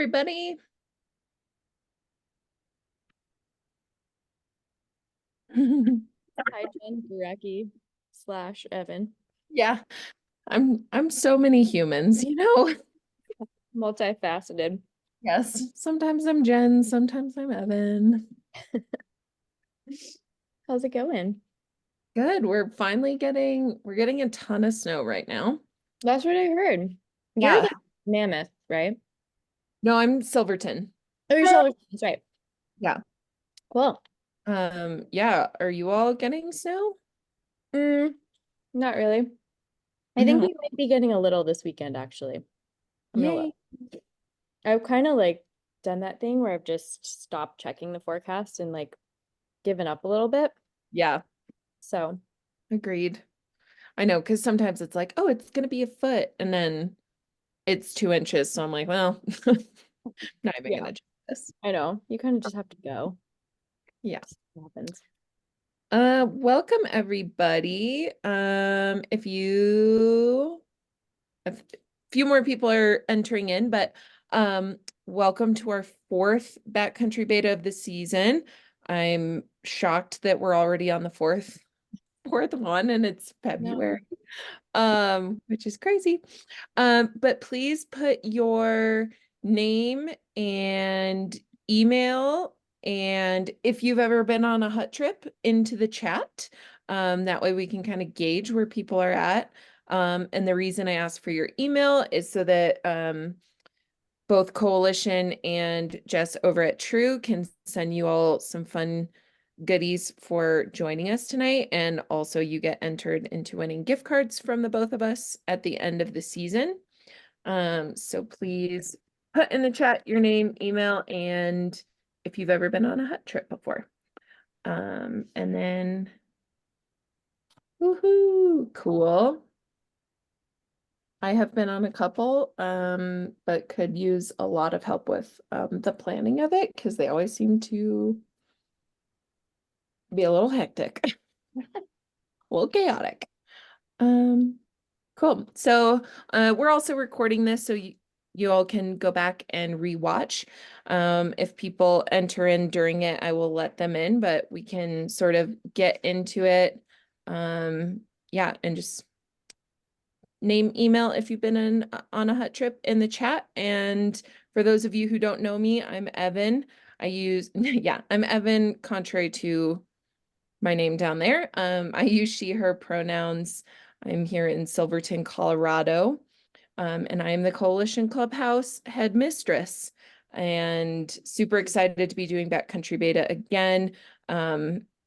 Everybody. Hi, Jen, Jackie / Evan. Yeah, I'm so many humans, you know? Multifaceted. Yes. Sometimes I'm Jen, sometimes I'm Evan. How's it going? Good. We're getting a ton of snow right now. That's what I heard. You're Yeah. the Mammoth, right? No, I'm Silverton. Oh, you're Silver. That's right. Yeah. Cool. Yeah. Are you all getting snow? Mm, not really. I think No. we might be getting a little this weekend, actually. I'm gonna look. Yay. I've kind of like done that thing where I've just stopped checking the forecast and like given up a little bit. Yeah, So, agreed. I know, because sometimes it's like, oh, it's gonna be a foot, and then it's 2 inches. So I'm like, well, not even yeah, gonna check this. I know. You kind of just have to go. Yeah. See what happens. Welcome everybody. A few more people are entering in, but welcome to our fourth Backcountry Beta of the season. I'm shocked that we're already on the fourth one and it's No. February, which is crazy. But please put your name and email and if you've ever been on a hut trip into the chat. That way we can kind of gauge where people are at. And the reason I ask for your email is so that both Coalition and Jess over at True can send you all some fun goodies for joining us tonight. And also you get entered into winning gift cards from the both of us at the end of the season. So please put in the chat your name, email, and if you've ever been on a hut trip before. And then, woohoo, cool. I have been on a couple, but could use a lot of help with the planning of it because they always seem to be a little hectic, a little chaotic. Um, Cool. So we're also recording this so you all can go back and rewatch. If people enter in during it, I will let them in, but we can sort of get into it. Yeah, and just name, email if you've been on a hut trip in the chat. And for those of you who don't know me, I'm Evan. Yeah, I'm Evan, contrary to my name down there. I use she, her pronouns. I'm here in Silverton, Colorado, and I am the Coalition Clubhouse headmistress and super excited to be doing Backcountry Beta again.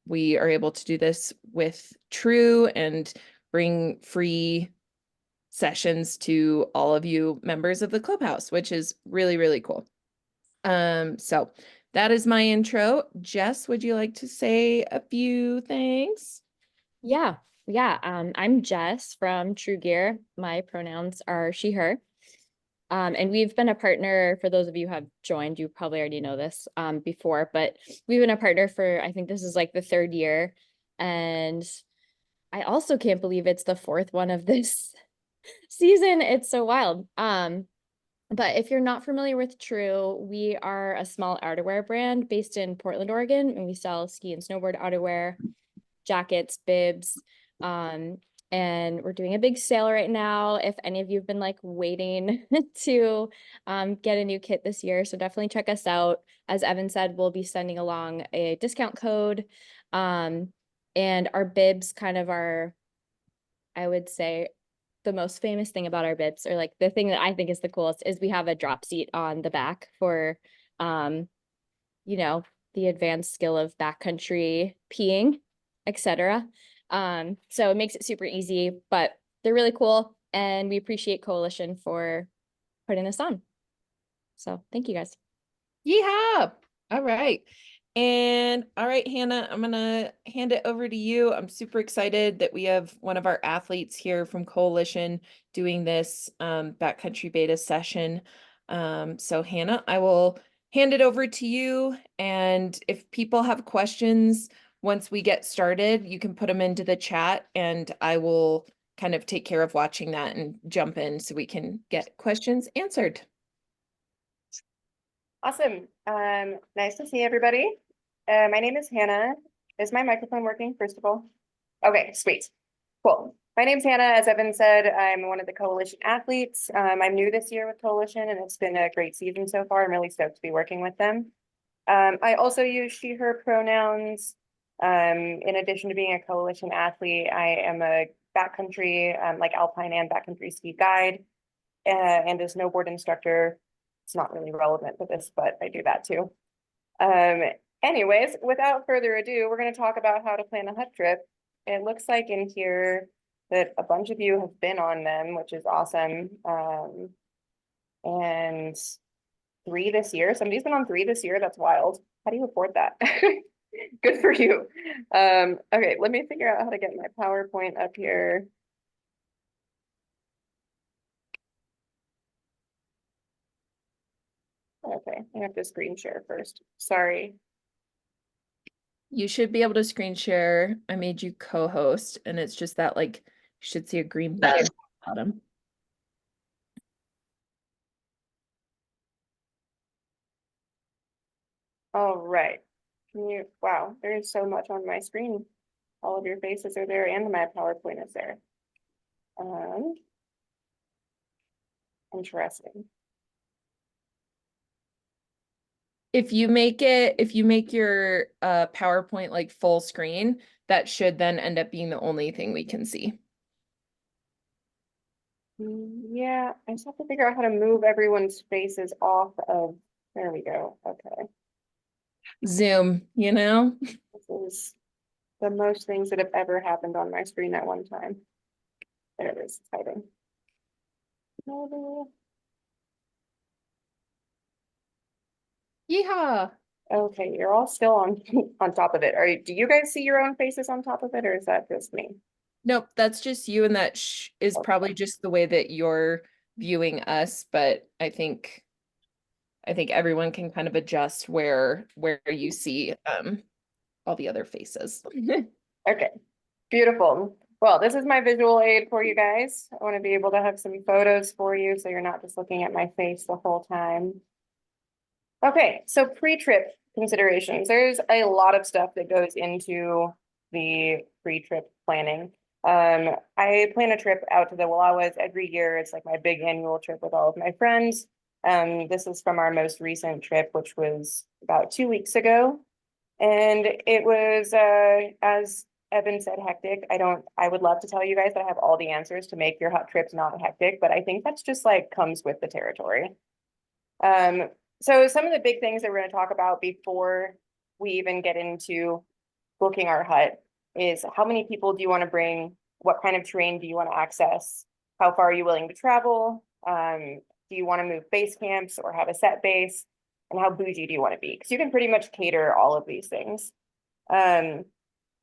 We are able to do this with True and bring free sessions to all of you members of the Clubhouse, which is really, really cool. So that is my intro. Jess, would you like to say a few things? Yeah, yeah. I'm Jess from True Gear. My pronouns are she, her. And we've been a partner for those of you who have joined, you probably already know this before, but we've been a partner for, I think this is like the third year. And I also can't believe it's the fourth one of this season. It's so wild. But if you're not familiar with True, we are a small outerwear brand based in Portland, Oregon, and we sell ski and snowboard outerwear, jackets, bibs. Um, and we're doing a big sale right now. If any of you have been like waiting to get a new kit this year, so definitely check us out. As Evan said, we'll be sending along a discount code. And our bibs kind of are, I would say, the most famous thing about our bibs, or like the thing that I think is the coolest, is we have a drop seat on the back for um, you know, the advanced skill of backcountry peeing, etc. So it makes it super easy, but they're really cool. And we appreciate Coalition for putting this on. So thank you guys. Yeehaw! All right. And all right, Hannah, I'm gonna hand it over to you. I'm super excited that we have one of our athletes here from Coalition doing this backcountry beta session. So Hannah, I will hand it over to you. And if people have questions once we get started, you can put them into the chat and I will kind of take care of watching that and jump in so we can get questions answered. Awesome. Nice to see everybody. My name is Hannah. Is my microphone working, first of all? Okay, sweet. Cool. My name's Hannah. As Evan said, I'm one of the Coalition athletes. I'm new this year with Coalition, and it's been a great season so far. I'm really stoked to be working with them. I also use she, her pronouns. In addition to being a Coalition athlete, I am a backcountry, like alpine and backcountry ski guide, and a snowboard instructor. It's not really relevant to this, but I do that too. Anyways, without further ado, we're going to talk about how to plan a hut trip. It looks like in here that a bunch of you have been on them, which is awesome. And 3 this year. Somebody's been on 3 this year. That's wild. How do you afford that? Good for you. Okay, let me figure out how to get my PowerPoint up here. Okay, I have to screen share first. Sorry. You should be able to screen share. I made you co-host, and it's just that like you should see a green button at the bottom. All right. Can you, wow, there's so much on my screen. All of your faces are there and my PowerPoint is there. Interesting. If you make your PowerPoint like full screen, that should then end up being the only thing we can see. Yeah, I just have to figure out how to move everyone's faces off of, there we go. Okay. Zoom, you know? This is the most things that have ever happened on my screen at one time. There it is, typing. Yeehaw. Okay, you're all still on on top of it. Do you guys see your own faces on top of it, or is that just me? Nope, that's just you, and that is Okay. probably just the way that you're viewing us, but I think everyone can kind of adjust where you see all the other faces. Okay, beautiful. Well, this is my visual aid for you guys. I want to be able to have some photos for you so you're not just looking at my face the whole time. Okay, so pre-trip considerations. There's a lot of stuff that goes into the pre-trip planning. I plan a trip out to the Wallowas every year. It's like my big annual trip with all of my friends. This is from our most recent trip, which was about 2 weeks ago. And it was, as Evan said, hectic. I would love to tell you guys that I have all the answers to make your hot trips not hectic, but I think that's just like comes with the territory. So some of the big things that we're going to talk about before we even get into booking our hut is how many people do you want to bring? What kind of terrain do you want to access? How far are you willing to travel? Do you want to move base camps or have a set base? And how bougie do you want to be? Because you can pretty much cater all of these things.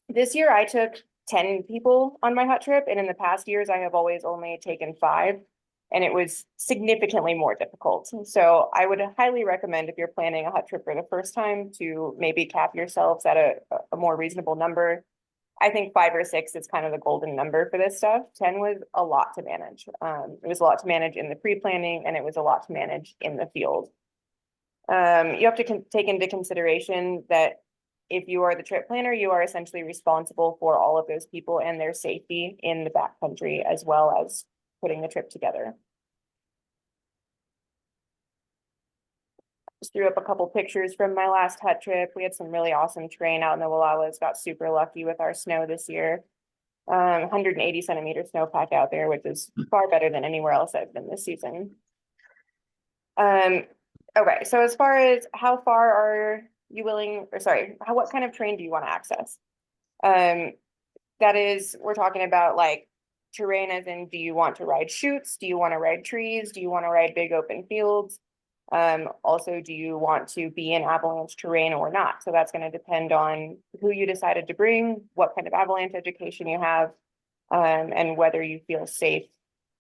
This year I took 10 people on my hut trip, and in the past years I have always only taken 5, and it was significantly more difficult. So I would highly recommend, if you're planning a hut trip for the first time, to maybe cap yourselves at a more reasonable number. I think 5 or 6 is kind of the golden number for this stuff. 10 was a lot to manage. It was a lot to manage in the pre-planning, and it was a lot to manage in the field. You have to take into consideration that if you are the trip planner, you are essentially responsible for all of those people and their safety in the backcountry, as well as putting the trip together. Just threw up a couple pictures from my last hut trip. We had some really awesome terrain out in the Wallowas. Got super lucky with our snow this year. 180 centimeter snowpack out there, which is far better than anywhere else I've been this season. Okay, so as far as how far are you willing, or sorry, what kind of terrain do you want to access? That is, we're talking about like terrain as in, do you want to ride chutes? Do you want to ride trees? Do you want to ride big open fields? Also, do you want to be in avalanche terrain or not? So that's going to depend on who you decided to bring, what kind of avalanche education you have, and whether you feel safe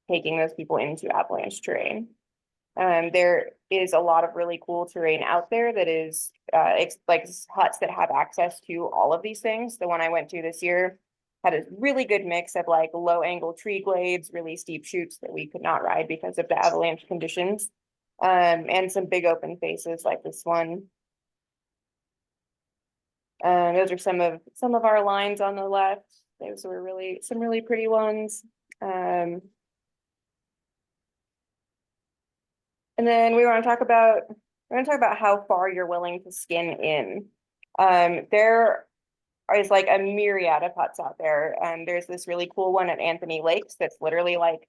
taking those people into avalanche terrain. There is a lot of really cool terrain out there that is like huts that have access to all of these things. The one I went to this year had a really good mix of like low angle tree glades, really steep chutes that we could not ride because of the avalanche conditions. and some big open faces like this one. Those are some of our lines on the left. Those were some really pretty ones. And then we're going to talk about how far you're willing to skin in. There is like a myriad of huts out there. There's this really cool one at Anthony Lakes that's literally like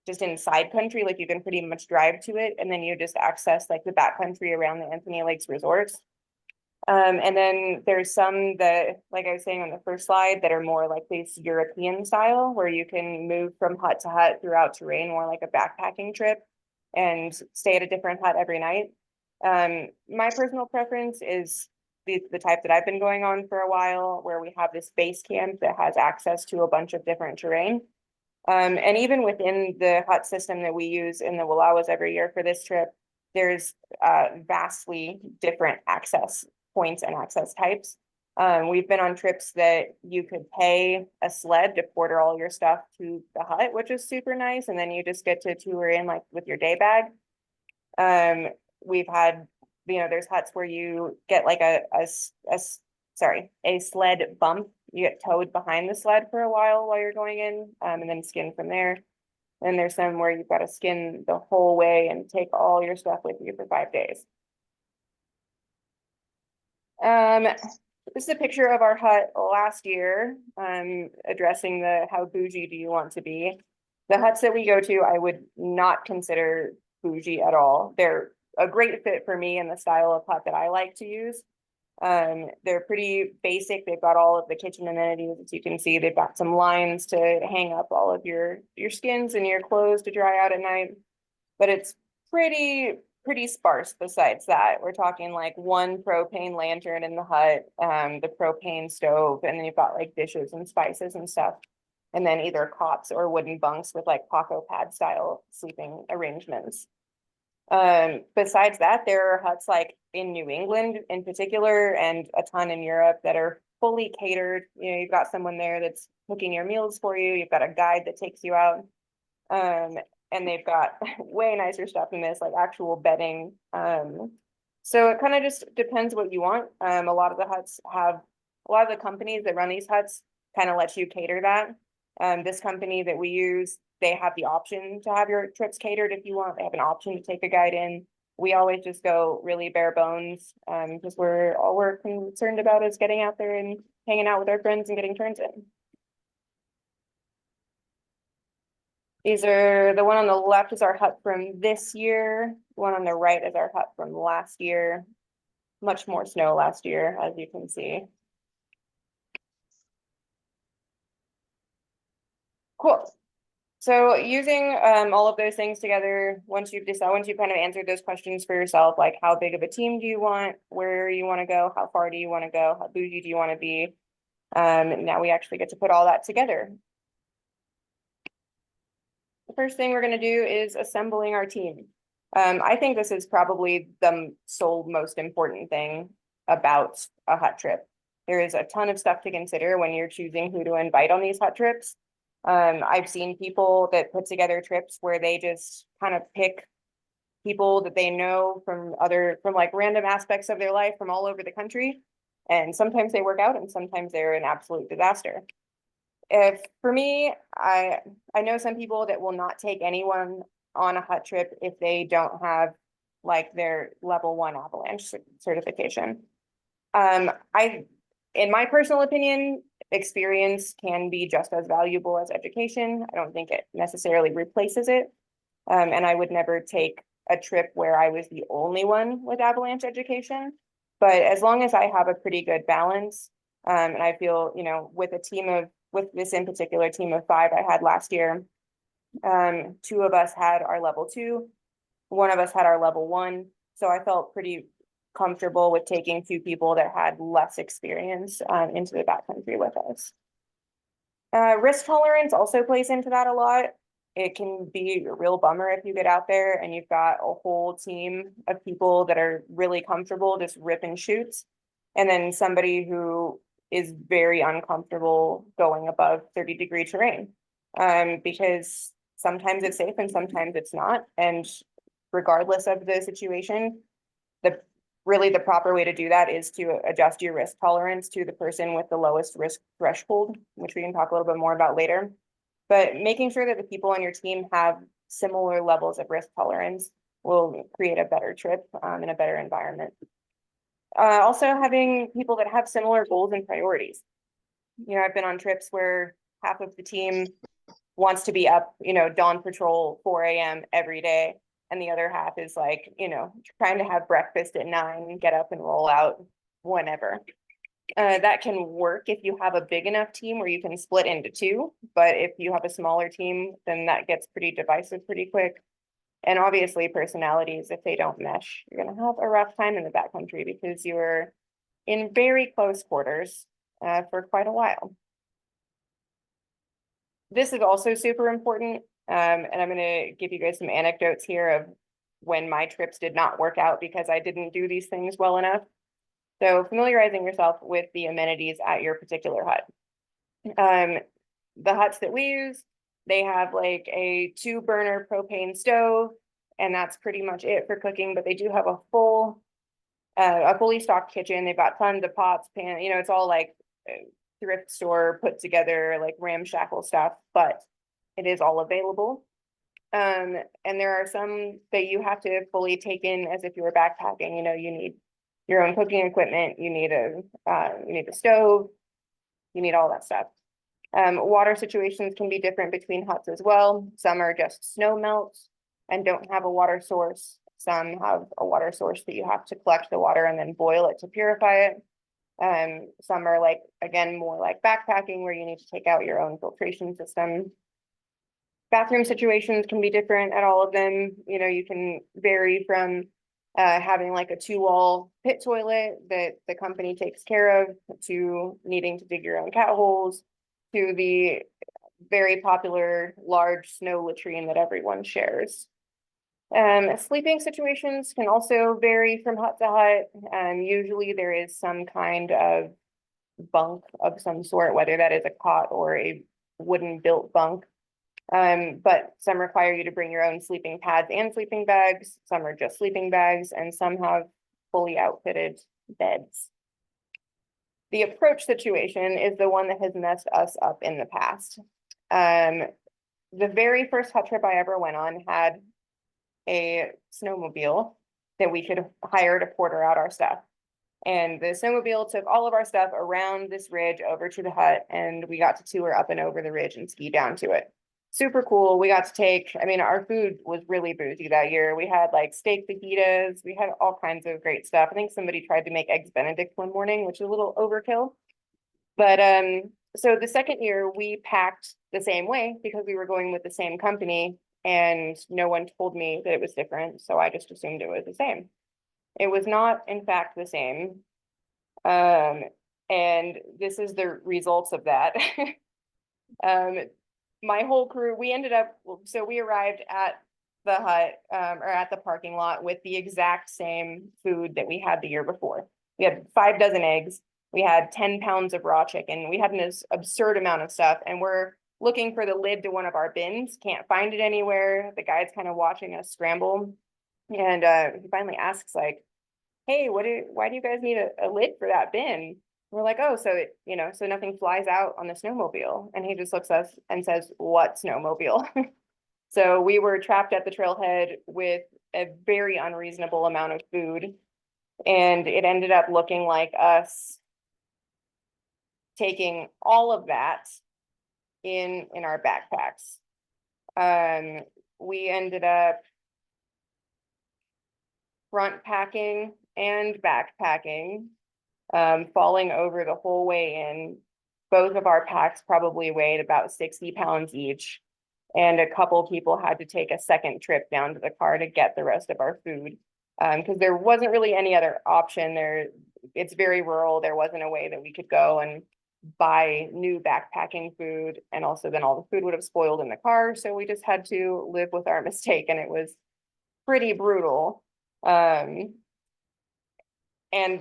just in side country, like you can pretty much drive to it, and then you just access like the backcountry around the Anthony Lakes resorts. And then there's some that, like I was saying on the first slide, that are more like this European style, where you can move from hut to hut throughout terrain, more like a backpacking trip, and stay at a different hut every night. My personal preference is the type that I've been going on for a while, where we have this base camp that has access to a bunch of different terrain. And even within the hut system that we use in the Wallowas every year for this trip, there's vastly different access points and access types. We've been on trips that you could pay a sled to porter all your stuff to the hut, which is super nice, and then you just get to tour in like with your day bag. We've had, there's huts where you get like a sled bump. You get towed behind the sled for a while you're going in, and then skin from there. And there's some where you've got to skin the whole way and take all your stuff with you for 5 days. This is a picture of our hut last year, addressing the how bougie do you want to be. The huts that we go to, I would not consider bougie at all. They're a great fit for me and the style of hut that I like to use. They're pretty basic. They've got all of the kitchen amenities, as you can see. They've got some lines to hang up all of your skins and your clothes to dry out at night. But it's pretty sparse besides that. We're talking like one propane lantern in the hut, the propane stove, and then you've got like dishes and spices and stuff. And then either cots or wooden bunks with like Paco pad style sleeping arrangements. Besides that, there are huts like in New England in particular, and a ton in Europe that are fully catered. You've got someone there that's cooking your meals for you. You've got a guide that takes you out. And they've got way nicer stuff than this, like actual bedding. So it kind of just depends what you want. A lot of the companies that run these huts kind of let you cater that. This company that we use, they have the option to have your trips catered if you want. They have an option to take a guide in. We always just go really bare bones, because all we're concerned about is getting out there and hanging out with our friends and getting turns in. The one on the left is our hut from this year. The one on the right is our hut from last year. Much more snow last year, as you can see. Cool. So using all of those things together, once you've kind of answered those questions for yourself, like how big of a team do you want, where you want to go, how far do you want to go, how bougie do you want to be? Now we actually get to put all that together. The first thing we're going to do is assembling our team. I think this is probably the sole most important thing about a hut trip. There is a ton of stuff to consider when you're choosing who to invite on these hut trips. I've seen people that put together trips where they just kind of pick people that they know from like random aspects of their life from all over the country. And sometimes they work out and sometimes they're an absolute disaster. For me, I know some people that will not take anyone on a hut trip if they don't have like their level 1 avalanche certification. In my personal opinion, experience can be just as valuable as education. I don't think it necessarily replaces it. And I would never take a trip where I was the only one with avalanche education. But as long as I have a pretty good balance, and I feel, with this in particular team of 5 I had last year, 2 of us had our level 2, 1 of us had our level 1. So I felt pretty comfortable with taking 2 people that had less experience into the backcountry with us. Risk tolerance also plays into that a lot. It can be a real bummer if you get out there and you've got a whole team of people that are really comfortable just ripping shoots, and then somebody who is very uncomfortable going above 30-degree terrain, because sometimes it's safe and sometimes it's not. And regardless of the situation. Really the proper way to do that is to adjust your risk tolerance to the person with the lowest risk threshold, which we can talk a little bit more about later. But making sure that the people on your team have similar levels of risk tolerance will create a better trip and a better environment. Also having people that have similar goals and priorities. You know, I've been on trips where half of the team wants to be up, you know, dawn patrol 4 a.m. every day. And the other half is like, you know, trying to have breakfast at 9 and get up and roll out whenever. That can work if you have a big enough team where you can split into two. But if you have a smaller team, then that gets pretty divisive pretty quick. And obviously personalities, if they don't mesh, you're going to have a rough time in the backcountry because you're in very close quarters for quite a while. This is also super important. And I'm going to give you guys some anecdotes here of when my trips did not work out because I didn't do these things well enough. So familiarizing yourself with the amenities at your particular hut. The huts that we use, they have like a 2-burner propane stove, and that's pretty much it for cooking, but they do have a fully stocked kitchen. They've got tons of pots, pans, you know, it's all like thrift store put together, like ramshackle stuff, but it is all available. And there are some that you have to fully take in as if you were backpacking. You know, you need your own cooking equipment, you need a stove, you need all that stuff. Water situations can be different between huts as well. Some are just snow melts and don't have a water source. Some have a water source that you have to collect the water and then boil it to purify it. Some are like, again, more like backpacking where you need to take out your own filtration system. Bathroom situations can be different at all of them. You know, you can vary from having like a 2-wall pit toilet that the company takes care of to needing to dig your own cat holes to the very popular large snow latrine that everyone shares. Sleeping situations can also vary from hut to hut. Usually there is some kind of bunk of some sort, whether that is a cot or a wooden built bunk. But some require you to bring your own sleeping pads and sleeping bags. Some are just sleeping bags, and some have fully outfitted beds. The approach situation is the one that has messed us up in the past. The very first hut trip I ever went on had a snowmobile that we could hire to porter out our stuff. And the snowmobile took all of our stuff around this ridge over to the hut, and we got to tour up and over the ridge and ski down to it. Super cool. We got to take, I mean, our food was really boozy that year. We had like steak fajitas. We had all kinds of great stuff. I think somebody tried to make eggs Benedict one morning, which is a little overkill. But so the second year we packed the same way because we were going with the same company, and no one told me that it was different. So I just assumed it was the same. It was not, in fact, the same. And this is the results of that. My whole crew, we ended up, so we arrived at the hut or at the parking lot with the exact same food that we had the year before. We had 5 dozen eggs. We had 10 pounds of raw chicken. We had an absurd amount of stuff, and we're looking for the lid to one of our bins. Can't find it anywhere. The guide's kind of watching us scramble. And he finally asks like, hey, why do you guys need a lid for that bin? We're like, oh, so so nothing flies out on the snowmobile. And he just looks at us and says, what snowmobile? So we were trapped at the trailhead with a very unreasonable amount of food. And it ended up looking like us taking all of that in our backpacks. We ended up front packing and backpacking, falling over the whole way in. Both of our packs probably weighed about 60 pounds each, and a couple people had to take a second trip down to the car to get the rest of our food because there wasn't really any other option there. It's very rural. There wasn't a way that we could go and buy new backpacking food, and also then all the food would have spoiled in the car, so we just had to live with our mistake, and it was pretty brutal. And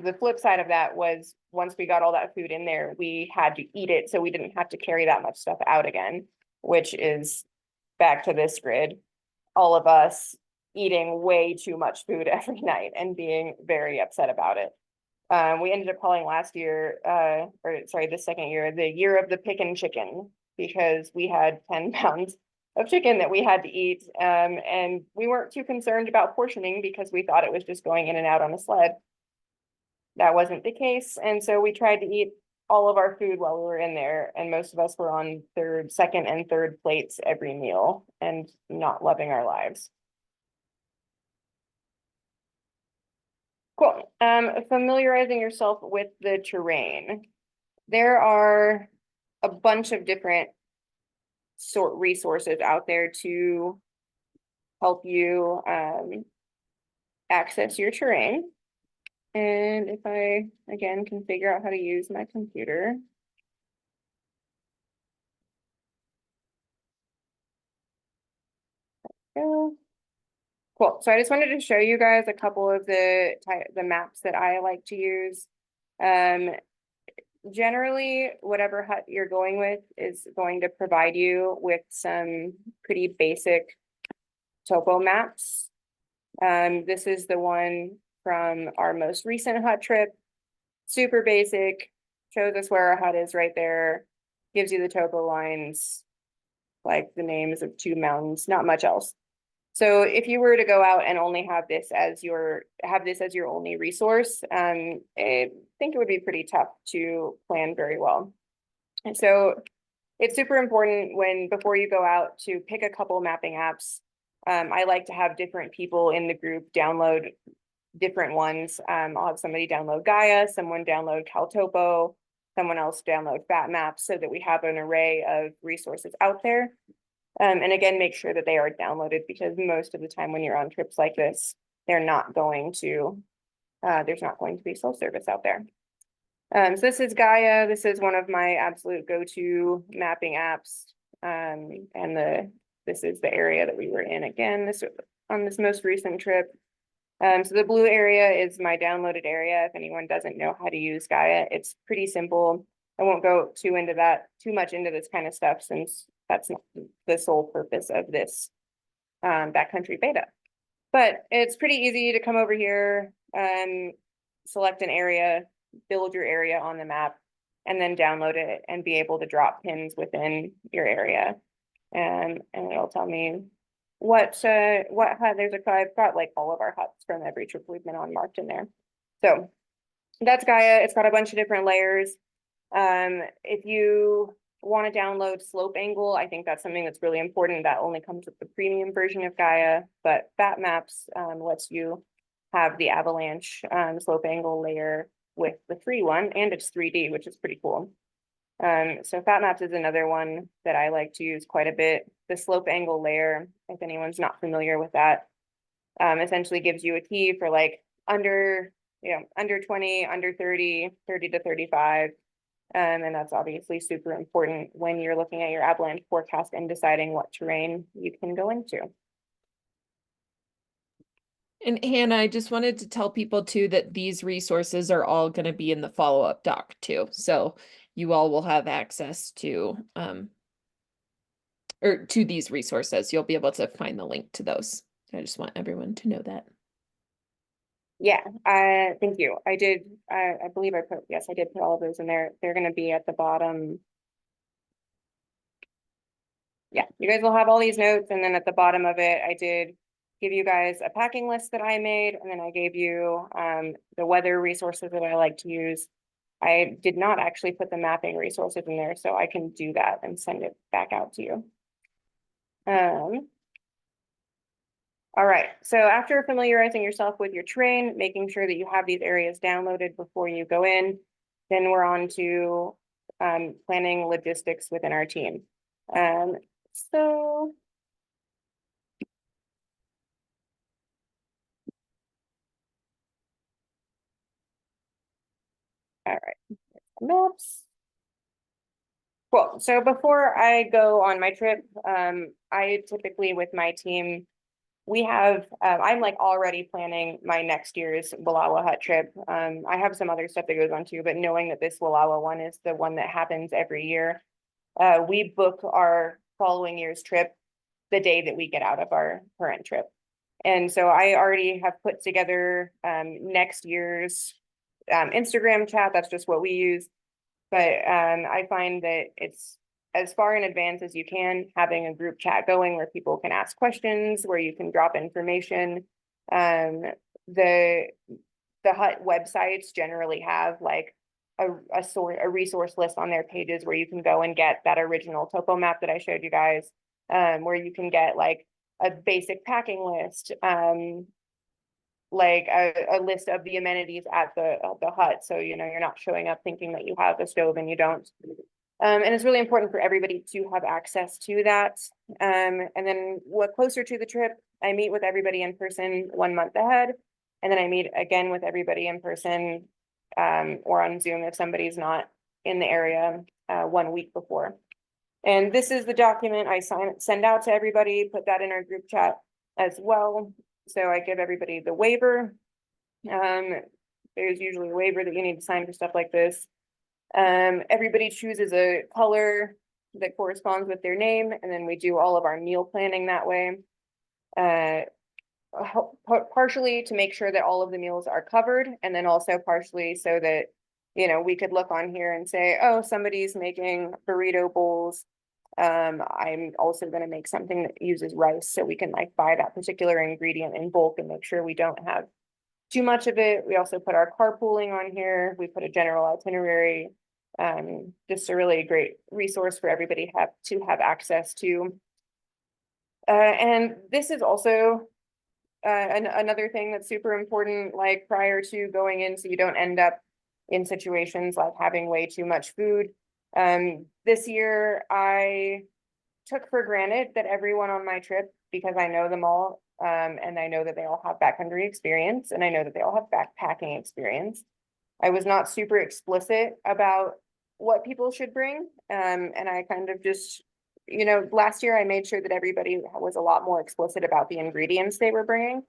the flip side of that was once we got all that food in there, we had to eat it, so we didn't have to carry that much stuff out again, which is back to this grid. All of us eating way too much food every night and being very upset about it. We ended up calling last year, or sorry, the second year, the year of the pickin' chicken, because we had 10 pounds of chicken that we had to eat. And we weren't too concerned about portioning because we thought it was just going in and out on a sled. That wasn't the case. And so we tried to eat all of our food while we were in there. And most of us were on second and third plates every meal and not loving our lives. Cool. Familiarizing yourself with the terrain. There are a bunch of different resources out there to help you access your terrain. And if I, again, can figure out how to use my computer. Go. Cool. So I just wanted to show you guys a couple of the maps that I like to use. Generally, whatever hut you're going with is going to provide you with some pretty basic topo maps. This is the one from our most recent hut trip. Super basic, shows us where our hut is right there, gives you the topo lines, like the names of 2 mountains, not much else. So if you were to go out and only have this as your only resource, I think it would be pretty tough to plan very well. And so it's super important before you go out to pick a couple mapping apps. I like to have different people in the group download different ones. I'll have somebody download Gaia, someone download CalTopo, someone else download FatMaps, so that we have an array of resources out there. And again, make sure that they are downloaded, because most of the time when you're on trips like this, there's not going to be cell service out there. So this is Gaia. This is one of my absolute go-to mapping apps. This is the area that we were in again, on this most recent trip. So the blue area is my downloaded area. If anyone doesn't know how to use Gaia, it's pretty simple. I won't go too much into this kind of stuff, since that's not the sole purpose of this Backcountry Beta. But it's pretty easy to come over here and select an area, build your area on the map, and then download it and be able to drop pins within your area. And it'll tell me what hut I've got like all of our huts from every trip we've been on marked in there. So that's Gaia. It's got a bunch of different layers. If you want to download slope angle, I think that's something that's really important. That only comes with the premium version of Gaia, but FatMaps lets you have the avalanche slope angle layer with the free one, and it's 3D, which is pretty cool. So FatMaps is another one that I like to use quite a bit. The slope angle layer, if anyone's not familiar with that, essentially gives you a key for like under 20, under 30, 30 to 35. And that's obviously super important when you're looking at your avalanche forecast and deciding what terrain you can go into. And Hannah, I just wanted to tell people too that these resources are all going to be in the follow-up doc too. So you all will have access to these resources. You'll be able to find the link to those. I just want everyone to know that. Yeah, thank you. I did. I believe I did put all of those in there. They're going to be at the bottom. Yeah, you guys will have all these notes, and then at the bottom of it, I did give you guys a packing list that I made, and then I gave you the weather resources that I like to use. I did not actually put the mapping resources in there, so I can do that and send it back out to you. All right, so after familiarizing yourself with your terrain, making sure that you have these areas downloaded before you go in, then we're on to planning logistics within our team. So all right, maps. Cool. So before I go on my trip, I typically with my team, we have, I'm like already planning my next year's Wallowa hut trip. I have some other stuff that goes on too, but knowing that this Wallowa one is the one that happens every year, we book our following year's trip the day that we get out of our current trip. And so I already have put together next year's Instagram chat. That's just what we use. But I find that it's as far in advance as you can, having a group chat going where people can ask questions, where you can drop information. The hut websites generally have like a resource list on their pages where you can go and get that original topo map that I showed you guys, where you can get like a basic packing list, like a list of the amenities at the hut. So, you know, you're not showing up thinking that you have a stove and you don't. And it's really important for everybody to have access to that. And then what closer to the trip, I meet with everybody in person 1 month ahead. And then I meet again with everybody in person or on Zoom if somebody's not in the area 1 week before. And this is the document I send out to everybody, put that in our group chat as well. So I give everybody the waiver. There's usually a waiver that you need to sign for stuff like this. Everybody chooses a color that corresponds with their name, and then we do all of our meal planning that way. Partially to make sure that all of the meals are covered, and then also partially so that, you know, we could look on here and say, oh, somebody's making burrito bowls. I'm also going to make something that uses rice, so we can like buy that particular ingredient in bulk and make sure we don't have too much of it. We also put our carpooling on here. We put a general itinerary, just a really great resource for everybody to have access to. And this is also another thing that's super important, like prior to going in, so you don't end up in situations like having way too much food. This year I took for granted that everyone on my trip, because I know them all, and I know that they all have backcountry experience, and I know that they all have backpacking experience. I was not super explicit about what people should bring. And I kind of just, you know, last year I made sure that everybody was a lot more explicit about the ingredients they were bringing.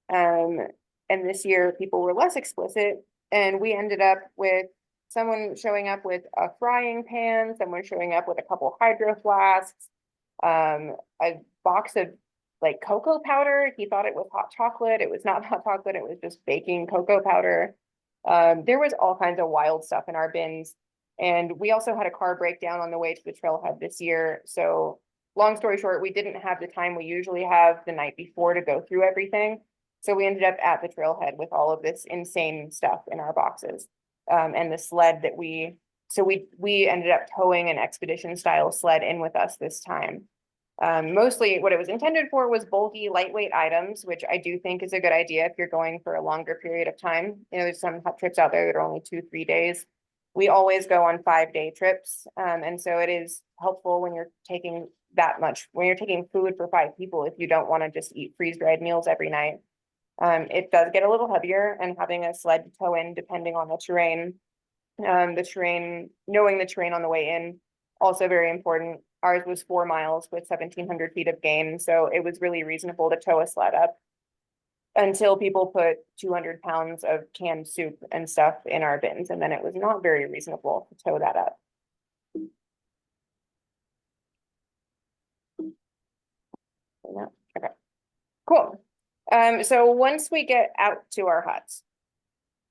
And this year people were less explicit, and we ended up with someone showing up with a frying pan, someone showing up with a couple hydro flasks, a box of like cocoa powder. He thought it was hot chocolate. It was not hot chocolate. It was just baking cocoa powder. There was all kinds of wild stuff in our bins. And we also had a car breakdown on the way to the trailhead this year. So long story short, we didn't have the time we usually have the night before to go through everything. So we ended up at the trailhead with all of this insane stuff in our boxes. And the sled that we ended up towing an expedition style sled in with us this time. Mostly what it was intended for was bulky, lightweight items, which I do think is a good idea if you're going for a longer period of time. You know, there's some trips out there that are only 2-3 days. We always go on 5-day trips. And so it is helpful when you're taking when you're taking food for 5 people, if you don't want to just eat freeze-dried meals every night. It does get a little heavier, and having a sled to tow in depending on the terrain, knowing the terrain on the way in, also very important. Ours was 4 miles with 1,700 feet of gain, so it was really reasonable to tow a sled up until people put 200 pounds of canned soup and stuff in our bins, and then it was not very reasonable to tow that up. Okay, cool. So once we get out to our huts,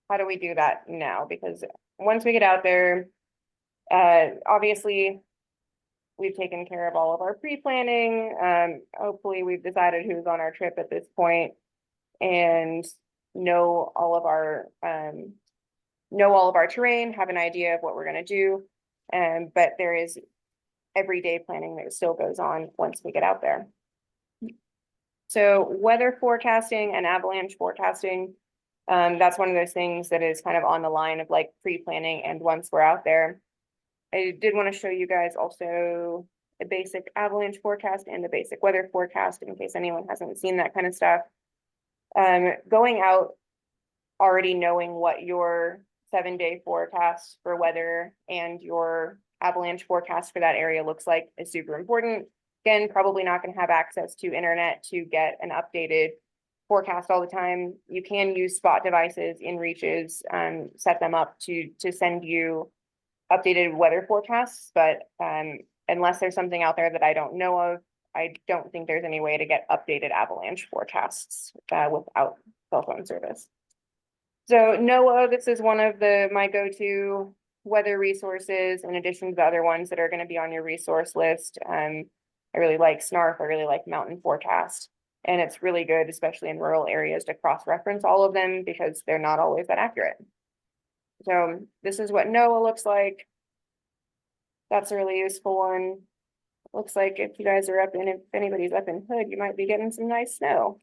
how do we do that now? Because once we get out there, obviously we've taken care of all of our pre-planning. Hopefully we've decided who's on our trip at this point and know all of our terrain, have an idea of what we're going to do. But there is everyday planning that still goes on once we get out there. So weather forecasting and avalanche forecasting, that's one of those things that is kind of on the line of like pre-planning and once we're out there. I did want to show you guys also a basic avalanche forecast and a basic weather forecast in case anyone hasn't seen that kind of stuff. Going out already knowing what your 7-day forecast for weather and your avalanche forecast for that area looks like is super important. Again, probably not going to have access to internet to get an updated forecast all the time. You can use spot devices in reaches, set them up to send you updated weather forecasts, but unless there's something out there that I don't know of, I don't think there's any way to get updated avalanche forecasts without cell phone service. So NOAA, this is one of my go-to weather resources in addition to the other ones that are going to be on your resource list. I really like SNARF. I really like Mountain Forecast. And it's really good, especially in rural areas, to cross-reference all of them because they're not always that accurate. So this is what NOAA looks like. That's a really useful one. Looks like if you guys are if anybody's up in Hood, you might be getting some nice snow.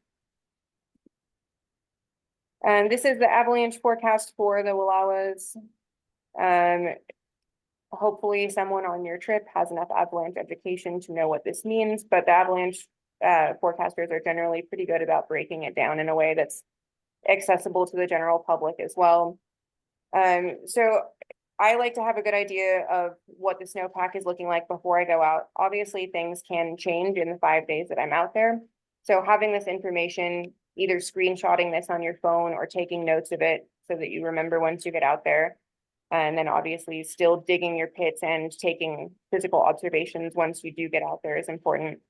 And this is the avalanche forecast for the Wallowas. Hopefully someone on your trip has enough avalanche education to know what this means, but the avalanche forecasters are generally pretty good about breaking it down in a way that's accessible to the general public as well. So I like to have a good idea of what the snowpack is looking like before I go out. Obviously, things can change in the 5 days that I'm out there. So having this information, either screenshotting this on your phone or taking notes of it so that you remember once you get out there. And then obviously still digging your pits and taking physical observations once you do get out there is important.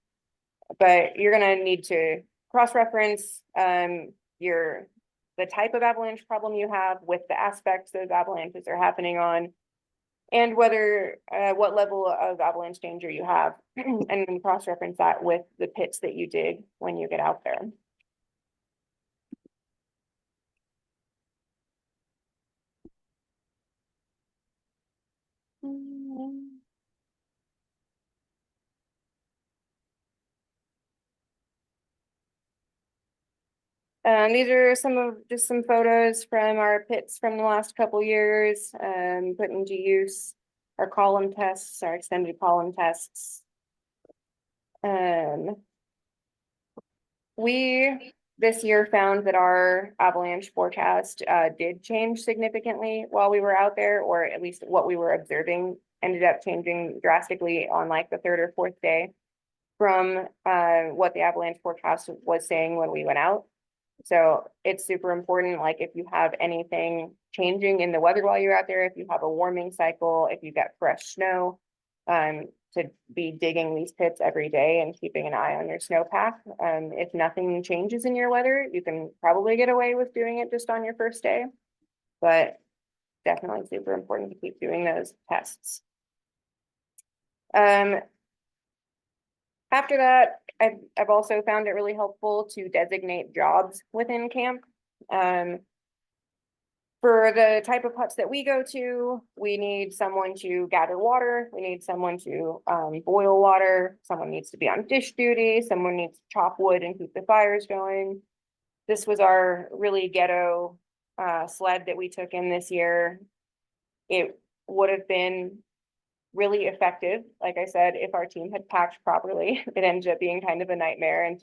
But you're gonna need to cross-reference the type of avalanche problem you have with the aspects those avalanches are happening on, and whether what level of avalanche danger you have, and then cross-reference that with the pits that you dig when you get out there. These are just some photos from our pits from the last couple years, put into use our column tests, our extended column tests. We this year found that our avalanche forecast did change significantly while we were out there, or at least what we were observing ended up changing drastically on like the 3rd or 4th day from what the avalanche forecast was saying when we went out. So it's super important, like if you have anything changing in the weather while you're out there, if you have a warming cycle, if you get fresh snow, to be digging these pits every day and keeping an eye on your snowpack. If nothing changes in your weather, you can probably get away with doing it just on your first day, but definitely super important to keep doing those tests. After that, I've also found it really helpful to designate jobs within camp. For the type of huts that we go to, we need someone to gather water. We need someone to boil water. Someone needs to be on dish duty. Someone needs to chop wood and keep the fires going. This was our really ghetto sled that we took in this year. It would have been really effective, like I said, if our team had packed properly. It ended up being kind of a nightmare and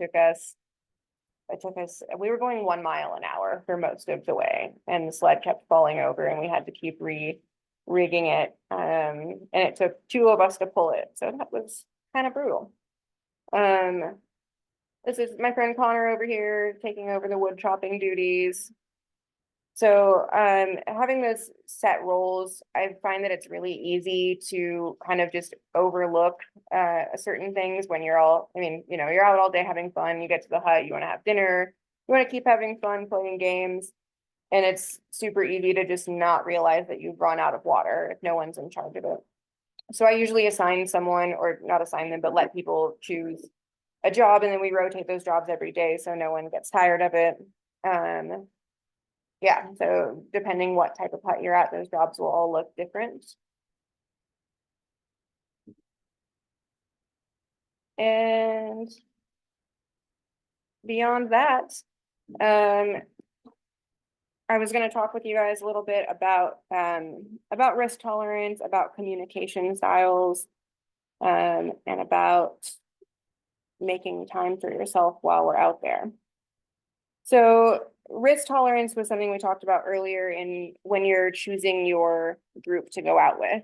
we were going 1 mile an hour for most of the way, and the sled kept falling over and we had to keep rigging it. And it took 2 of us to pull it. So that was kind of brutal. This is my friend Connor over here taking over the wood chopping duties. So having those set roles, I find that it's really easy to kind of just overlook certain things when you're out all day having fun. You get to the hut, you want to have dinner, you want to keep having fun playing games, and it's super easy to just not realize that you've run out of water if no one's in charge of it. So I usually assign someone, or not assign them, but let people choose a job, and then we rotate those jobs every day so no one gets tired of it. Yeah, so depending what type of hut you're at, those jobs will all look different. And beyond that, I was going to talk with you guys a little bit about risk tolerance, about communication styles, and about making time for yourself while we're out there. So risk tolerance was something we talked about earlier when you're choosing your group to go out with.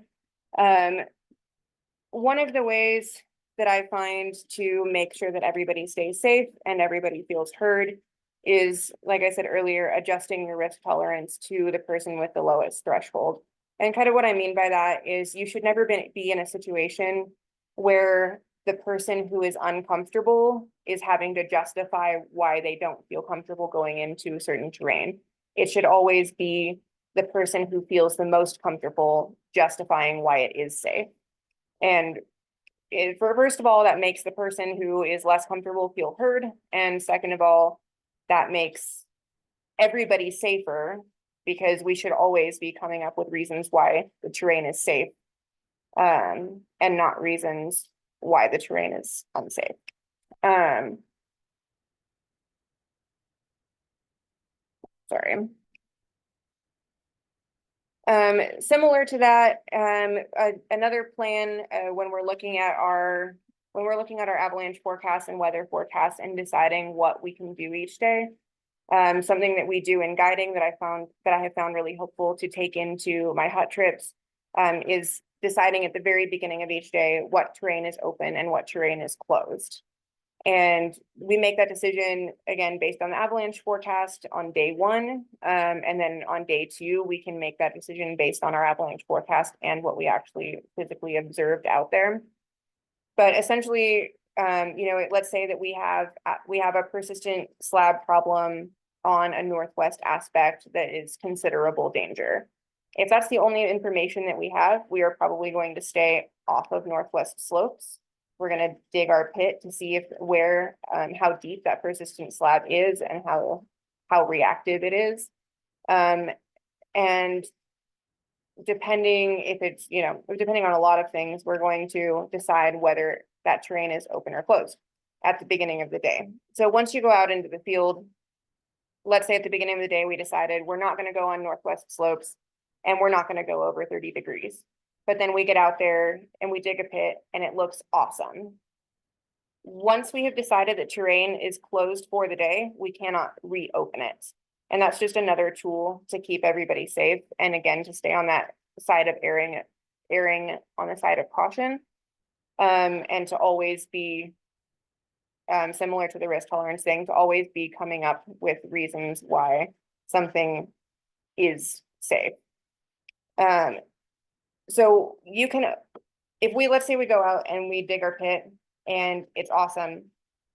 One of the ways that I find to make sure that everybody stays safe and everybody feels heard is, like I said earlier, adjusting your risk tolerance to the person with the lowest threshold. And kind of what I mean by that is you should never be in a situation where the person who is uncomfortable is having to justify why they don't feel comfortable going into certain terrain. It should always be the person who feels the most comfortable justifying why it is safe. And first of all, that makes the person who is less comfortable feel heard. And second of all, that makes everybody safer, because we should always be coming up with reasons why the terrain is safe, and not reasons why the terrain is unsafe. Sorry. Similar to that, another plan, when we're looking at our avalanche forecast and weather forecast and deciding what we can do each day. Something that we do in guiding that I have found really helpful to take into my hut trips, is deciding at the very beginning of each day what terrain is open and what terrain is closed. And we make that decision again based on the avalanche forecast on day one. And then on day two, we can make that decision based on our avalanche forecast and what we actually physically observed out there. But essentially, let's say that we have a persistent slab problem on a northwest aspect that is considerable danger. If that's the only information that we have, we are probably going to stay off of northwest slopes. We're going to dig our pit to see how deep that persistent slab is and how reactive it is. And depending on a lot of things, we're going to decide whether that terrain is open or closed at the beginning of the day. So once you go out into the field, let's say at the beginning of the day, we decided we're not going to go on northwest slopes and we're not going to go over 30 degrees. But then we get out there and we dig a pit and it looks awesome. Once we have decided that terrain is closed for the day, we cannot reopen it. And that's just another tool to keep everybody safe. And again, to stay on that side of erring on the side of caution. And to always be, similar to the risk tolerance thing, to always be coming up with reasons why something is safe. So you can, let's say we go out and we dig our pit and it's awesome,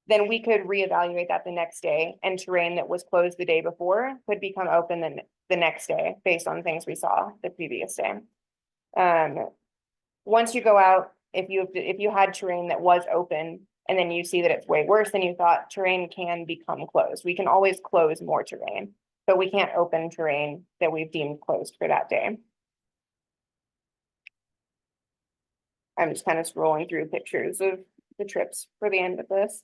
then we could reevaluate that the next day, and terrain that was closed the day before could become open the next day based on things we saw the previous day. Once you go out, if you had terrain that was open and then you see that it's way worse than you thought, terrain can become closed. We can always close more terrain, but we can't open terrain that we've deemed closed for that day. I'm just kind of scrolling through pictures of the trips for the end of this.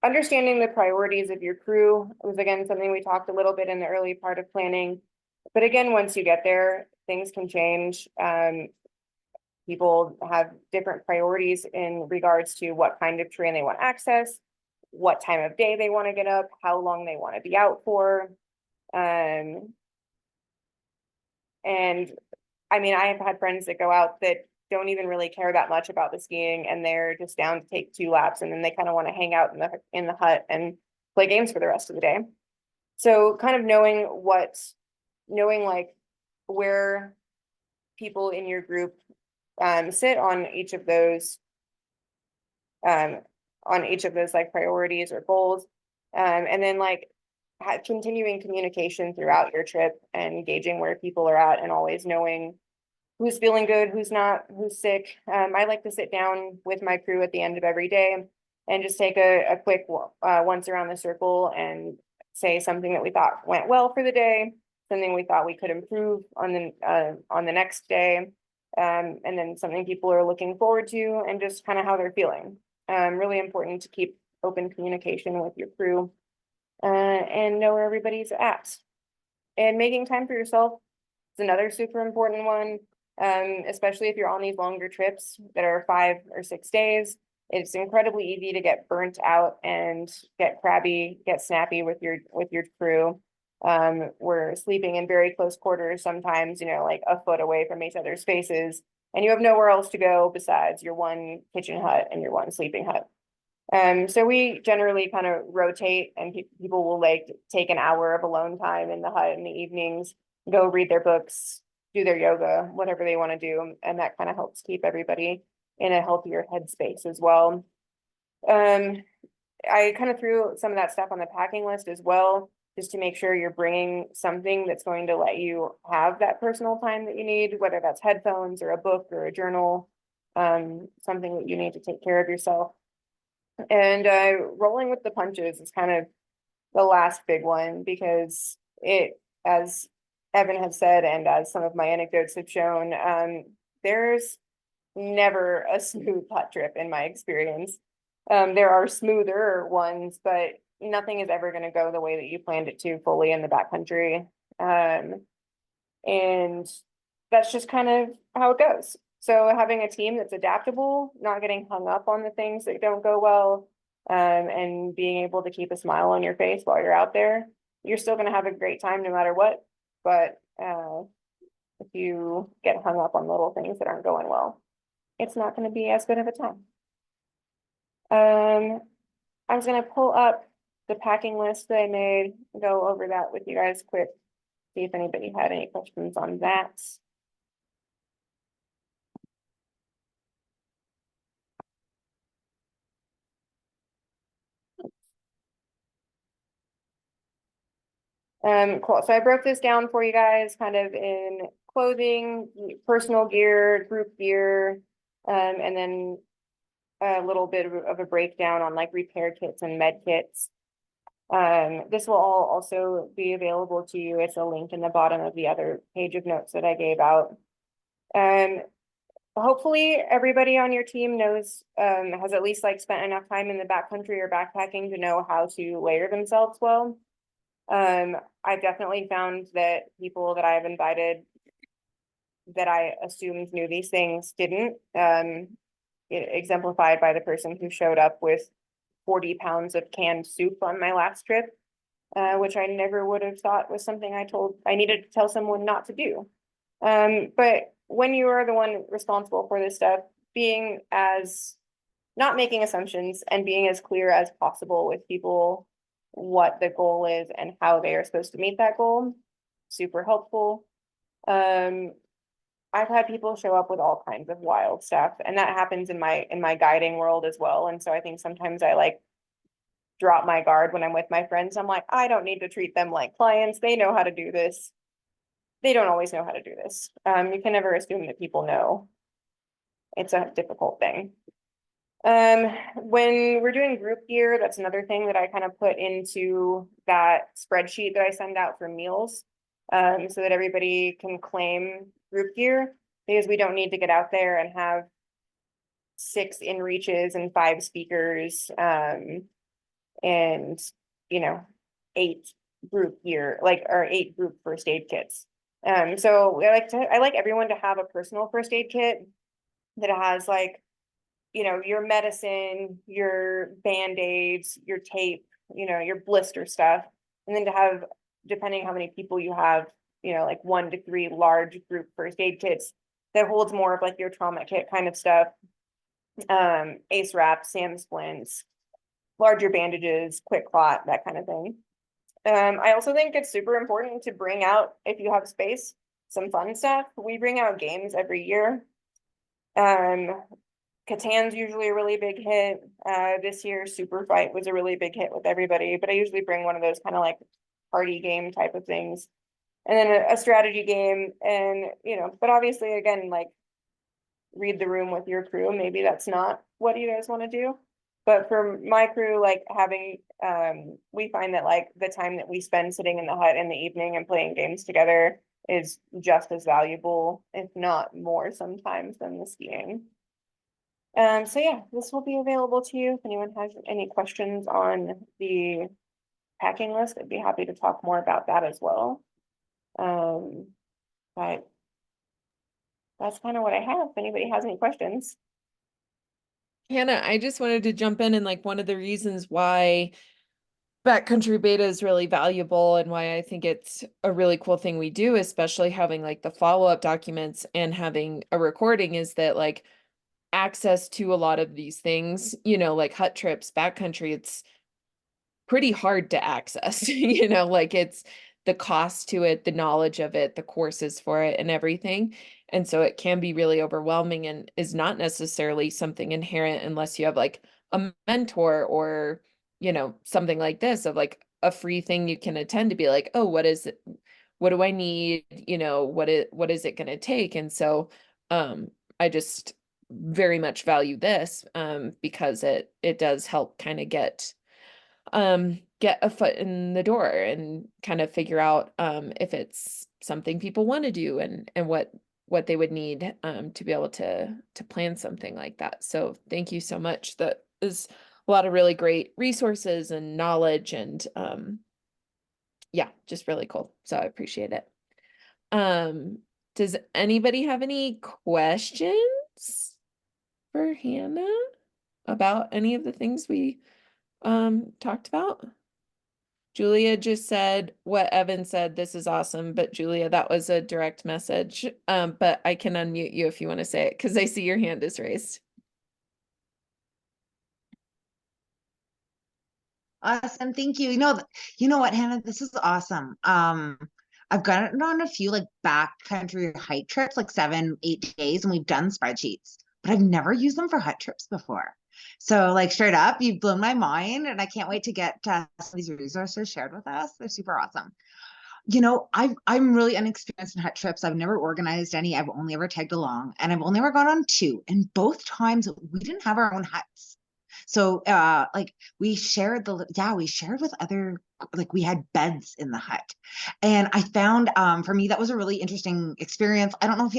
Understanding the priorities of your crew was again something we talked a little bit in the early part of planning. But again, once you get there, things can change. People have different priorities in regards to what kind of terrain they want access, what time of day they want to get up, how long they want to be out for. And I mean, I have had friends that go out that don't even really care that much about the skiing, and they're just down to take 2 laps, and then they kind of want to hang out in the hut and play games for the rest of the day. So kind of knowing like where people in your group sit on each of those like priorities or goals, and then like continuing communication throughout your trip and gauging where people are at, and always knowing who's feeling good, who's not, who's sick. I like to sit down with my crew at the end of every day and just take a quick once around the circle and say something that we thought went well for the day, something we thought we could improve on the next day, and then something people are looking forward to, and just kind of how they're feeling. Really important to keep open communication with your crew, and know where everybody's at. And making time for yourself is another super important one, especially if you're on these longer trips that are 5 or 6 days. It's incredibly easy to get burnt out and get crabby, get snappy with your crew. We're sleeping in very close quarters, sometimes, like a foot away from each other's faces, and you have nowhere else to go besides your one kitchen hut and your one sleeping hut. So we generally kind of rotate, and people will like take an hour of alone time in the hut in the evenings, go read their books, do their yoga, whatever they want to do. And that kind of helps keep everybody in a healthier headspace as well. I kind of threw some of that stuff on the packing list as well, just to make sure you're bringing something that's going to let you have that personal time that you need, whether that's headphones or a book or a journal, something that you need to take care of yourself. And rolling with the punches is kind of the last big one, because it, as Evan had said, and as some of my anecdotes have shown, there's never a smooth hut trip in my experience. There are smoother ones, but nothing is ever going to go the way that you planned it to fully in the backcountry. And that's just kind of how it goes. So having a team that's adaptable, not getting hung up on the things that don't go well, and being able to keep a smile on your face while you're out there, you're still going to have a great time no matter what. But if you get hung up on little things that aren't going well, it's not going to be as good of a time. I was going to pull up the packing list that I made, go over that with you guys quick, see if anybody had any questions on that. Cool. So I broke this down for you guys kind of in clothing, personal gear, group gear, and then a little bit of a breakdown on like repair kits and med kits. This will all also be available to you. It's a link in the bottom of the other page of notes that I gave out. Hopefully everybody on your team knows, has at least like spent enough time in the backcountry or backpacking to know how to layer themselves well. I've definitely found that people that I've invited that I assumed knew these things didn't, exemplified by the person who showed up with 40 pounds of canned soup on my last trip, which I never would have thought was something I needed to tell someone not to do. But when you are the one responsible for this stuff, not making assumptions and being as clear as possible with people what the goal is and how they are supposed to meet that goal, super helpful. I've had people show up with all kinds of wild stuff, and that happens in my guiding world as well. And so I think sometimes I like drop my guard when I'm with my friends. I'm like, I don't need to treat them like clients. They know how to do this. They don't always know how to do this. You can never assume that people know. It's a difficult thing. When we're doing group gear, that's another thing that I kind of put into that spreadsheet that I send out for meals, so that everybody can claim group gear, because we don't need to get out there and have 6 inReaches and 5 speakers, and 8 group gear, or 8 group first aid kits. So I like everyone to have a personal first aid kit that has like, your medicine, your Band-Aids, your tape, your blister stuff. And then to have, depending how many people you have, like 1 to 3 large group first aid kits that holds more of like your trauma kit kind of stuff. Ace wraps, SAM splints, larger bandages, quick clot, that kind of thing. I also think it's super important to bring out, if you have space, some fun stuff. We bring out games every year. Catan's usually a really big hit. This year, Super Fight was a really big hit with everybody, but I usually bring one of those kind of like party game type of things. And then a strategy game, and, but obviously, again, like read the room with your crew. Maybe that's not what you guys want to do. But for my crew, like having, we find that like the time that we spend sitting in the hut in the evening and playing games together is just as valuable, if not more sometimes, than the skiing. So yeah, this will be available to you. If anyone has any questions on the packing list, I'd be happy to talk more about that as well. But that's kind of what I have. If anybody has any questions. Hannah, I just wanted to jump in, and like one of the reasons why Backcountry Beta is really valuable and why I think it's a really cool thing we do, especially having like the follow-up documents and having a recording, is that like access to a lot of these things, like hut trips, backcountry, it's pretty hard to access, like the cost to it, the knowledge of it, the courses for it and everything. And so it can be really overwhelming and is not necessarily something inherent unless you have like a mentor or, you know, something like this of like a free thing you can attend to be like, oh, what is it? What do I need? You know, what is it going to take? And so I just very much value this because it does help kind of get a foot in the door and kind of figure out if it's something people want to do and what they would need to be able to plan something like that. So thank you so much. That is a lot of really great resources and knowledge and yeah, just really cool. So I appreciate it. Does anybody have any questions for Hannah about any of the things we talked about? Julia just said what Evan said, this is awesome, but Julia, that was a direct message. But I can unmute you if you want to say it because I see your hand is raised. Awesome, thank you. You know what, Hannah, this is awesome. I've gotten on a few like backcountry hike trips, like 7-8 days, and we've done spreadsheets, but I've never used them for hut trips before. So like straight up, you've blown my mind, and I can't wait to get some of these resources shared with us. They're super awesome. I'm really unexperienced in hut trips. I've never organized any. I've only ever tagged along, and I've only ever gone on 2. And both times we didn't have our own huts. So like we shared with other, like we had beds in the hut. And I found for me that was a really interesting experience. I don't know if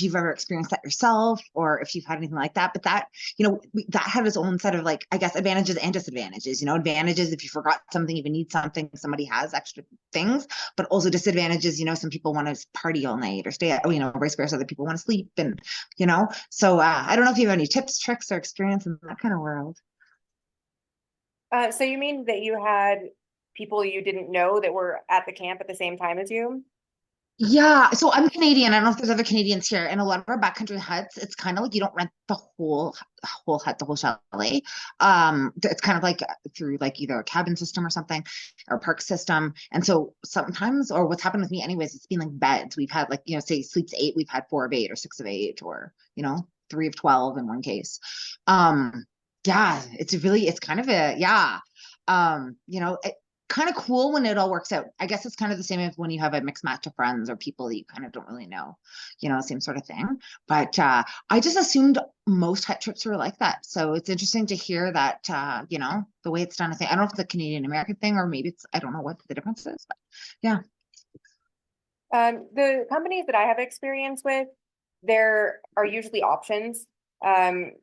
you've ever experienced that yourself or if you've had anything like that, but that, that had its own set of like, I guess, advantages and disadvantages. Advantages if you forgot something, if you need something, somebody has extra things, but also disadvantages, some people want to party all night or stay at, vice versa, other people want to sleep and, so I don't know if you have any tips, tricks, or experience in that kind of world. So you mean that you had people you didn't know that were at the camp at the same time as you? Yeah, so I'm Canadian. I don't know if there's other Canadians here. And a lot of our backcountry huts, it's kind of like you don't rent the whole hut, the whole chalet. It's kind of like through like either a cabin system or something, or park system. And so sometimes, or what's happened with me anyways, it's been like beds. We've had like, say sleeps 8, we've had 4 of 8 or 6 of 8, or 3 of 12 in one case. Yeah, it's kind of kind of cool when it all works out. I guess it's kind of the same as when you have a mixed match of friends or people that you kind of don't really know, same sort of thing. But I just assumed most hut trips were like that. So it's interesting to hear that, the way it's done. I don't know if it's a Canadian American thing or maybe I don't know what the difference is, but yeah. The companies that I have experience with, there are usually options.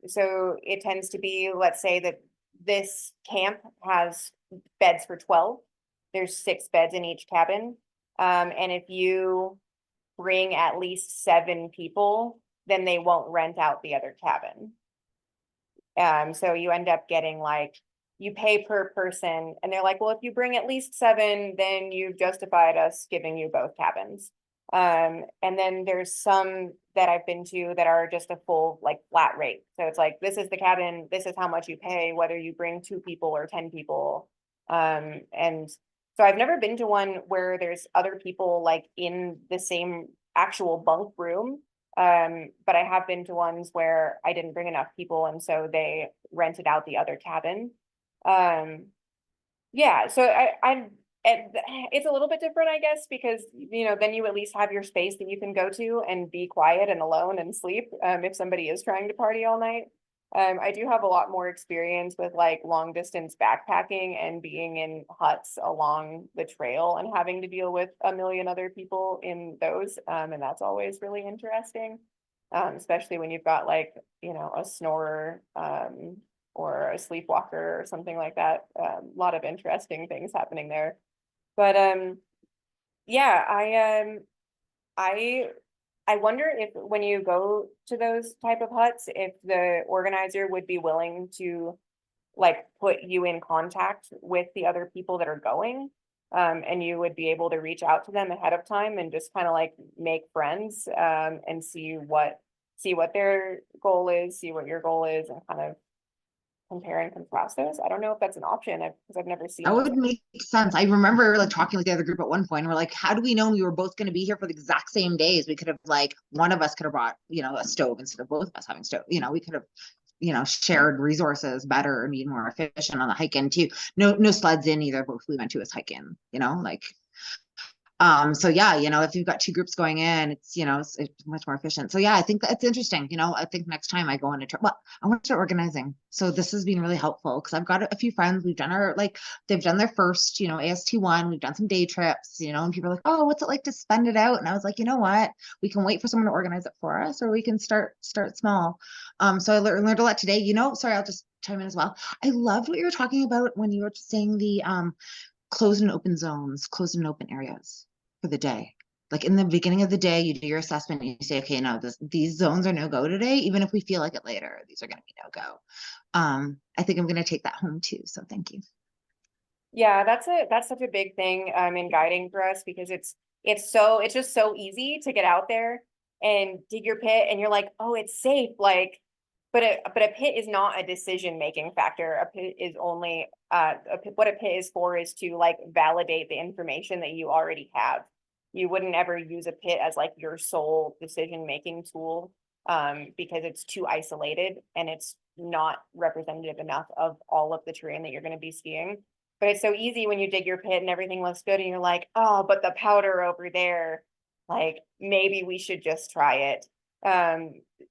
So it tends to be, let's say that this camp has beds for 12. There's 6 beds in each cabin. And if you bring at least 7 people, then they won't rent out the other cabin. So you end up getting like, you pay per person, and they're like, well, if you bring at least 7, then you've justified us giving you both cabins. And then there's some that I've been to that are just a full like flat rate. So it's like, this is the cabin, this is how much you pay, whether you bring 2 people or 10 people. And so I've never been to one where there's other people like in the same actual bunk room. But I have been to ones where I didn't bring enough people, and so they rented out the other cabin. Yeah, so it's a little bit different, I guess, because then you at least have your space that you can go to and be quiet and alone and sleep if somebody is trying to party all night. I do have a lot more experience with like long distance backpacking and being in huts along the trail and having to deal with a million other people in those, and that's always really interesting, especially when you've got like a snorer or a sleepwalker or something like that. A lot of interesting things happening there. But yeah, I wonder if when you go to those type of huts, if the organizer would be willing to like put you in contact with the other people that are going, and you would be able to reach out to them ahead of time and just kind of like make friends, and see what their goal is, see what your goal is, and kind of compare and contrast those. I don't know if that's an option because I've never seen That those. would make sense. I remember like talking with the other group at one point, and we're like, how do we know we were both going to be here for the exact same days? We could have like, one of us could have brought, you know, a stove instead of both of us having stove. You know, we could have, you know, shared resources better and be more efficient on the hike in too. No sleds in either. Both we went to is hike in, you know, like, so yeah, you know, if you've got two groups going in, it's, you know, it's much more efficient. So yeah, I think that's interesting. You know, I think next time I go on a trip, well, I want to start organizing. So this has been really helpful because I've got a few friends, we've done our, like, they've done their first, you know, AST1, we've done some day trips, you know, and people are like, oh, what's it like to spend it out? And I was like, you know what, we can wait for someone to organize it for us, or we can start small. So I learned a lot today, you know. Sorry, I'll just chime in as well. I loved what you were talking about when you were saying the closed and open zones, closed and open areas for the day. Like in the beginning of the day, you do your assessment and you say, okay, no, these zones are no go today, even if we feel like it later, these are going to be no go. I think I'm going to take that home too. So thank you. Yeah, that's such a big thing in guiding for us because it's just so easy to get out there and dig your pit and you're like, oh, it's safe. Like, but a pit is not a decision making factor. A pit is only what a pit is for is to like validate the information that you already have. You wouldn't ever use a pit as like your sole decision making tool because it's too isolated and it's not representative enough of all of the terrain that you're going to be skiing. But it's so easy when you dig your pit and everything looks good and you're like, oh, but the powder over there, like maybe we should just try it.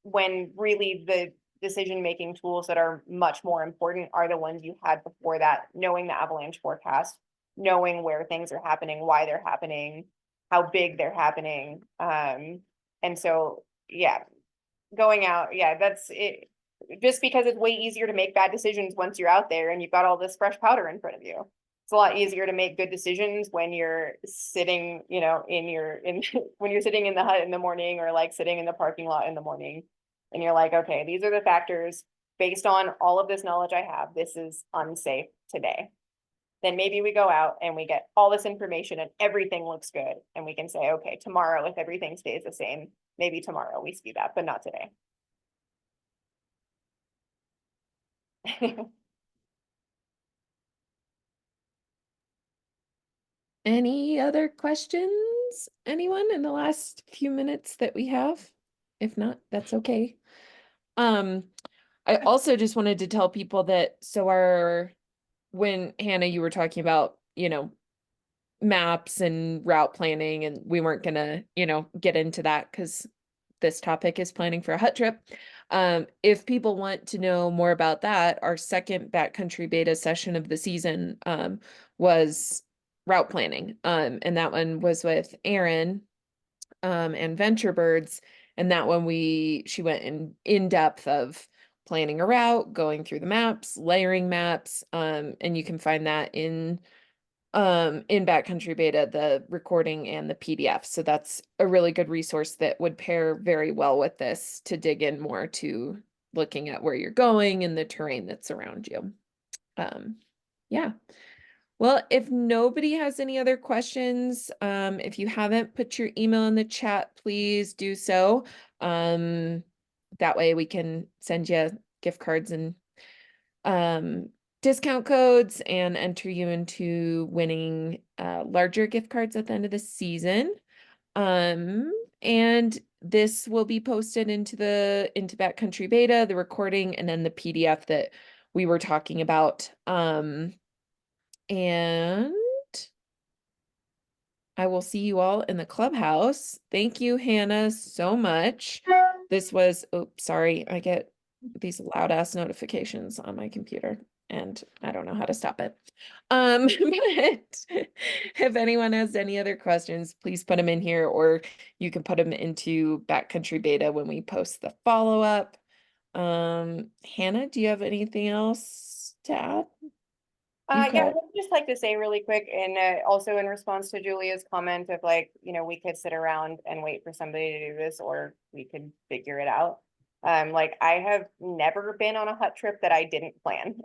When really the decision-making tools that are much more important are the ones you had before that, knowing the avalanche forecast, knowing where things are happening, why they're happening, how big they're happening. And so, yeah, going out, yeah, that's it. Just because it's way easier to make bad decisions once you're out there and you've got all this fresh powder in front of you. It's a lot easier to make good decisions when you're sitting, you know, when you're sitting in the hut in the morning or like sitting in the parking lot in the morning and you're like, okay, these are the factors based on all of this knowledge I have. This is unsafe today. Then maybe we go out and we get all this information and everything looks good. And we can say, okay, tomorrow, if everything stays the same, maybe tomorrow we ski that, but not today. Any other questions? Anyone in the last few minutes that we have? If not, that's okay. I also just wanted to tell people that when Hannah, you were talking about, you know, maps and route planning, and we weren't gonna, you know, get into that because this topic is planning for a hut trip. If people want to know more about that, our second backcountry beta session of the season was route planning. And that one was with Erin and Venture Birds. And that one she went in depth of planning a route, going through the maps, layering maps. And you can find that in Backcountry Beta, the recording and the PDF. So that's a really good resource that would pair very well with this to dig in more to looking at where you're going and the terrain that's around you. Yeah. Well, if nobody has any other questions, if you haven't put your email in the chat, please do so. That way we can send you gift cards and discount codes and enter you into winning larger gift cards at the end of the season. And this will be posted into Backcountry Beta, the recording, and then the PDF that we were talking about. And I will see you all in the clubhouse. Thank you, Hannah, so much. This was, oops, sorry, I get these loud ass notifications on my computer and I don't know how to stop it. But if anyone has any other questions, please put them in here, or you can put them into Backcountry Beta when we post the follow-up. Hannah, do you have anything else to add? Yeah, I would just like to say really quick, and also in response to Julia's comment of like, you know, we could sit around and wait for somebody to do this, or we could figure it out. Like I have never been on a hut trip that I didn't plan.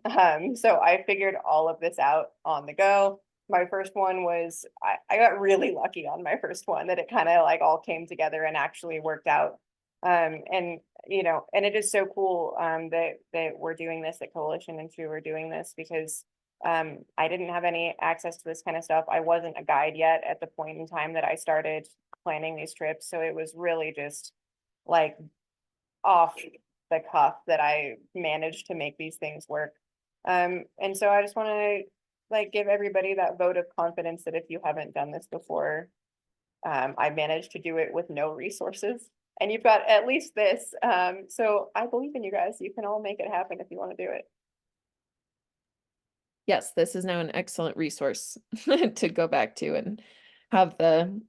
So I figured all of this out on the go. My first one was, I got really lucky on my first one that it kind of like all came together and actually worked out. And you know, and it is so cool that we're doing this, that Coalition and True are doing this, because I didn't have any access to this kind of stuff. I wasn't a guide yet at the point in time that I started planning these trips, so it was really just like off the cuff that I managed to make these things work. And so I just want to like give everybody that vote of confidence that if you haven't done this before, I managed to do it with no resources. And you've got at least this. So I believe in you guys. You can all make it happen if you want to do it. Yes, this is now an excellent resource to go back to and have the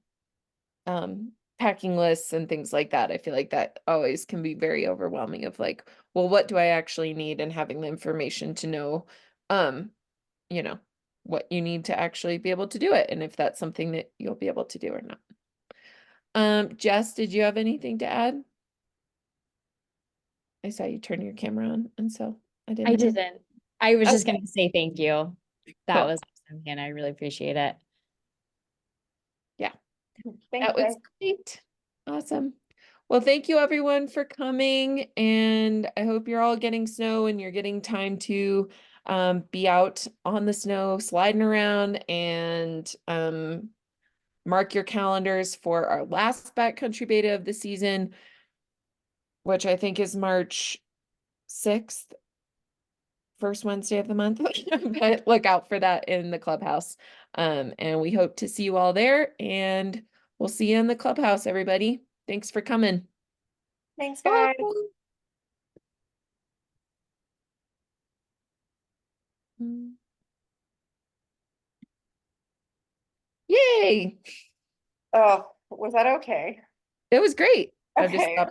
packing lists and things like that. I feel like that always can be very overwhelming of like, well, what do I actually need? And having the information to know, you know, what you need to actually be able to do it. And if that's something that you'll be able to do or not. Jess, did you have anything to add? I saw you turn your camera on, and so I didn't I know. didn't. I was just Okay. going to say thank you. That Cool. was awesome, and I really appreciate it. Thanks, That was guys. great. Awesome. Well, thank you everyone for coming, and I hope you're all getting snow and you're getting time to be out on the snow sliding around, and mark your calendars for our last backcountry beta of the season, which I think is March 6th, first Wednesday of the month. But look out for that in the clubhouse. And we hope to see you all there, and we'll see you in the clubhouse, everybody. Thanks for coming. Thanks, Bye. guys. Yay. Oh, was that okay? It was great. I've just Okay. stopped